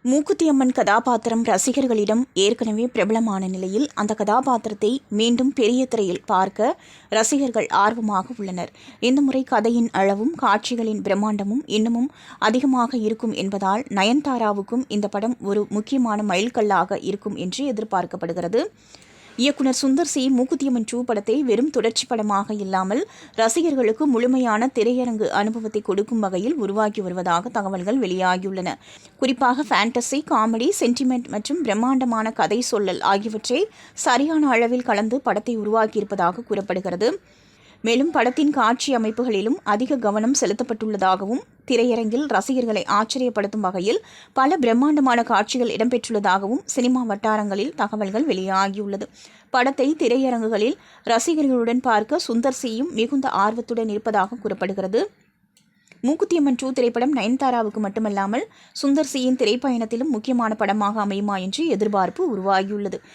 மூக்குத்தி அம்மன் கதாபாத்திரம் ரசிகர்களிடம் ஏற்கனவே பிரபலமான நிலையில் அந்த கதாபாத்திரத்தை மீண்டும் பெரிய திரையில் பார்க்க ரசிகர்கள் ஆர்வமாக உள்ளனர். இந்த முறை கதையின் அளவும் காட்சிகளின் பிரம்மாண்டமும் இன்னமும் அதிகமாக இருக்கும் என்பதால் நயன்தாராவுக்கும் இந்த படம் ஒரு முக்கியமான மைல்கல்லாக இருக்கும் என்று எதிர்பார்க்கப்படுகிறது. இயக்குனர் சுந்தர் சி மூக்குத்தியம்மன் 2 படத்தை வெறும் தொடர்ச்சி படமாக இல்லாமல் ரசிகர்களுக்கு முழுமையான திரையரங்கு அனுபவத்தை கொடுக்கும் வகையில் உருவாக்கி வருவதாக தகவல்கள் வெளியாகியுள்ளன. குறிப்பாக ஃபேண்டசி, காமெடி, சென்டிமெண்ட் மற்றும் பிரம்மாண்டமான கதை சொல்லல் ஆகியவற்றை சரியான அளவில் கலந்து படத்தை உருவாக்கியிருப்பதாக கூறப்படுகிறது. மேலும் படத்தின் காட்சி அமைப்புகளிலும் அதிக கவனம் செலுத்தப்பட்டுள்ளதாகவும் திரையரங்கில் ரசிகர்களை ஆச்சரியப்படுத்தும் வகையில் பல பிரம்மாண்டமான காட்சிகள் இடம்பெற்றுள்ளதாகவும் சினிமா வட்டாரங்களில் தகவல்கள் வெளியாகியுள்ளது. படத்தை திரையரங்குகளில் ரசிகர்களுடன் பார்க்க சுந்தர் சியும் மிகுந்த ஆர்வத்துடன் இருப்பதாக கூறப்படுகிறது. மூக்குத்தியம்மன் 2 திரைப்படம் நயன்தாராவுக்கு மட்டுமல்லாமல் சுந்தர் சியின் திரைப்பயணத்திலும் முக்கியமான படமாக அமையுமா என்று எதிர்பார்ப்பு உருவாகியுள்ளது.